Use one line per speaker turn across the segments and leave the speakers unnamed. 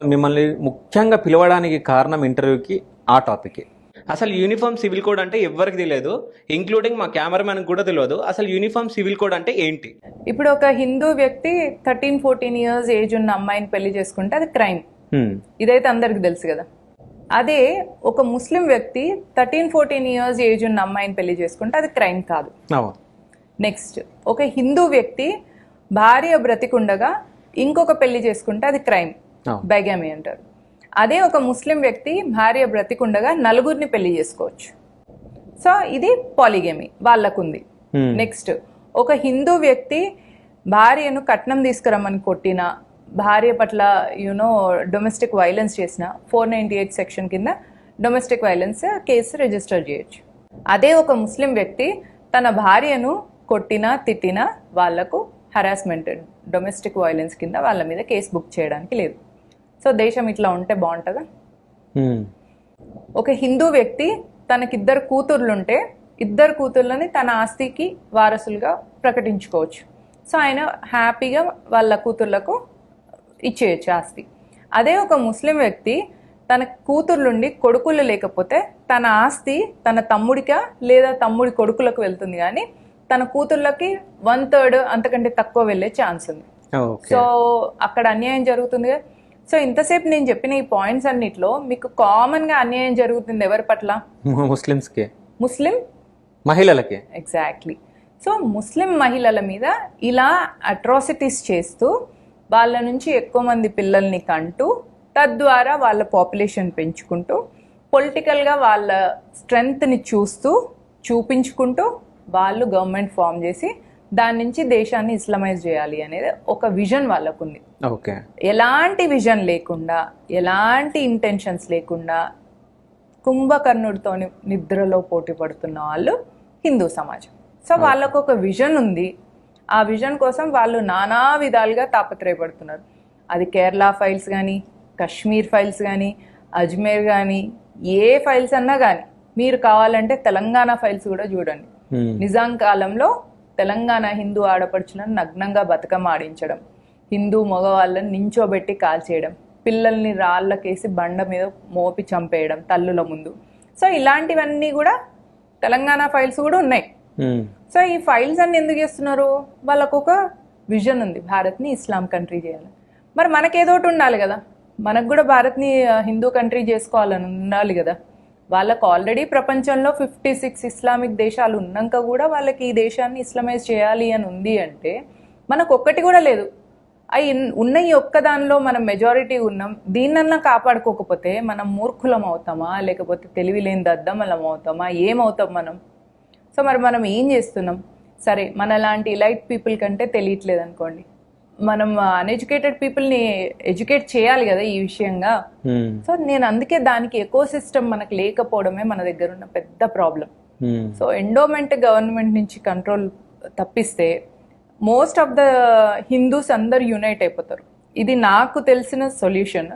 మిమ్మల్ని ముఖ్యంగా పిలవడానికి కారణం ఇంటర్వ్యూకి ఆ టాపిక్.
అసలు యూనిఫామ్ సివిల్ కోడ్ అంటే ఎవరికి తెలియదు, ఇంక్లూడింగ్ మా కెమెరామెన్ కూడా తెలియదు. అసలు యూనిఫామ్ సివిల్ కోడ్ అంటే ఏంటి?
ఇప్పుడు ఒక హిందూ వ్యక్తి 13-14 ఇయర్స్ ఏజ్ ఉన్న అమ్మాయిని పెళ్లి చేసుకుంటే అది క్రైమ్. ఇదైతే అందరికి తెలుసు కదా. అదే ఒక ముస్లిం వ్యక్తి 13-14 ఇయర్స్ ఏజ్ ఉన్న అమ్మాయిని పెళ్లి చేసుకుంటే అది క్రైమ్ కాదు. నెక్స్ట్, ఒక హిందూ వ్యక్తి భార్య బ్రతికుండగా ఇంకొక పెళ్లి చేసుకుంటే అది క్రైమ్, బైగామి అంటారు. అదే ఒక ముస్లిం వ్యక్తి భార్య బ్రతికుండగా నలుగురిని పెళ్లి చేసుకోవచ్చు. సో ఇది పాలిగమి వాళ్ళకుంది. నెక్స్ట్, ఒక హిందూ వ్యక్తి భార్యను కట్నం తీసుకురమ్మని కొట్టిన, భార్య పట్ల డొమెస్టిక్ వైలెన్స్ చేసిన 498 సెక్షన్ కింద డొమెస్టిక్ వైలెన్స్ కేసు రిజిస్టర్ చేయొచ్చు. అదే ఒక ముస్లిం వ్యక్తి తన భార్యను కొట్టినా తిట్టినా వాళ్లకు హరాస్మెంట్, డొమెస్టిక్ వైలెన్స్ కింద వాళ్ళ మీద కేసు బుక్ చేయడానికి లేదు. సో దేశం ఇట్లా ఉంటే బాగుంటుందా? ఒక హిందూ వ్యక్తి తనకిద్దరు కూతుర్లుంటే ఇద్దరు కూతుర్లని తన ఆస్తికి వారసులుగా ప్రకటించుకోవచ్చు. సో ఆయన హ్యాపీగా వాళ్ళ కూతుర్లకు ఇచ్చేయచ్చు ఆస్తి. అదే ఒక ముస్లిం వ్యక్తి తన కూతుర్లుండి కొడుకులు లేకపోతే తన ఆస్తి తన తమ్ముడికా లేదా తమ్ముడి కొడుకులకు వెళ్తుంది, కానీ తన కూతుర్లకి 1/3 అంతకంటే తక్కువ వెళ్ళే ఛాన్స్ ఉంది. సో అక్కడ అన్యాయం జరుగుతుంది కదా. సో ఇంతసేపు నేను చెప్పిన ఈ పాయింట్స్ అన్నిట్లో మీకు కామన్ గా అన్యాయం జరుగుతుంది ఎవరి పట్ల? ముస్లిం
మహిళలకి.
ఎగ్జాక్ట్లీ. సో ముస్లిం మహిళల మీద ఇలా అట్రాసిటీస్ చేస్తూ వాళ్ళ నుంచి ఎక్కువ మంది పిల్లల్ని కంటూ తద్వారా వాళ్ళ పాపులేషన్ పెంచుకుంటూ పొలిటికల్గా వాళ్ళ స్ట్రెంగ్త్ని చూపించుకుంటూ వాళ్ళు గవర్నమెంట్ ఫామ్ చేసి దాని నుంచి దేశాన్ని ఇస్లామైజ్ చేయాలి అనేది ఒక విజన్ వాళ్ళకుంది. ఎలాంటి విజన్ లేకుండా, ఎలాంటి ఇంటెన్షన్స్ లేకుండా కుంభకర్ణుడితో నిద్రలో పోటీ పడుతున్న వాళ్ళు హిందూ సమాజం. సో వాళ్ళకు ఒక విజన్ ఉంది. ఆ విజన్ కోసం వాళ్ళు నానా విధాలుగా తాపత్రయపడుతున్నారు. అది కేరళ ఫైల్స్ కానీ, కశ్మీర్ ఫైల్స్ కానీ, అజ్మేర్ కానీ, ఏ ఫైల్స్ అన్నా కానీ మీరు కావాలంటే తెలంగాణ ఫైల్స్ కూడా చూడండి. నిజాం కాలంలో తెలంగాణ హిందూ ఆడపడుచులను నగ్నంగా బతుకమ్మ ఆడించడం, హిందూ మగవాళ్ళని నించోబెట్టి కాల్చేయడం, పిల్లల్ని రాళ్ళకేసి బండ మీద మోపి చంపేయడం తల్లుల ముందు. సో ఇలాంటివన్నీ కూడా తెలంగాణ ఫైల్స్ కూడా ఉన్నాయి. సో ఈ ఫైల్స్ అన్ని ఎందుకు చేస్తున్నారు? వాళ్ళకు ఒక విజన్ ఉంది, భారత్ని ఇస్లాం కంట్రీ చేయాలి. మరి మనకేదోటి ఉండాలి కదా, మనకు కూడా భారత్ని హిందూ కంట్రీ చేసుకోవాలని ఉండాలి కదా. వాళ్ళకు ఆల్రెడీ ప్రపంచంలో 56 ఇస్లామిక్ దేశాలు ఉన్నాక కూడా వాళ్ళకి ఈ దేశాన్ని ఇస్లామైజ్ చేయాలి అని ఉంది అంటే మనకు ఒక్కటి కూడా లేదు. అవి ఉన్న ఈ ఒక్క దానిలో మనం మెజారిటీ ఉన్నాం. దీన్నన్నా కాపాడుకోకపోతే మనం మూర్ఖులం అవుతామా, లేకపోతే తెలివి లేని దద్దమలం అవుతామా, ఏమవుతాం మనం? సో మరి మనం ఏం చేస్తున్నాం? సరే, మన లాంటి ఎలైట్ పీపుల్ కంటే తెలియట్లేదు అనుకోండి, మనం అన్ఎడ్యుకేటెడ్ పీపుల్ని ఎడ్యుకేట్ చేయాలి కదా ఈ విషయంగా. సో నేను అందుకే దానికి ఎకో సిస్టమ్ మనకు లేకపోవడమే మన దగ్గర ఉన్న పెద్ద ప్రాబ్లం. సో ఎండోమెంట్ గవర్నమెంట్ నుంచి కంట్రోల్ తప్పిస్తే మోస్ట్ ఆఫ్ ద హిందూస్ అందరు యునైట్ అయిపోతారు. ఇది నాకు తెలిసిన solution.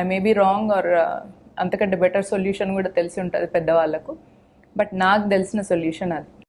I may be wrong or అంతకంటే బెటర్ సొల్యూషన్ కూడా తెలిసి ఉంటుంది పెద్దవాళ్ళకు, బట్ నాకు తెలిసిన సొల్యూషన్ అది.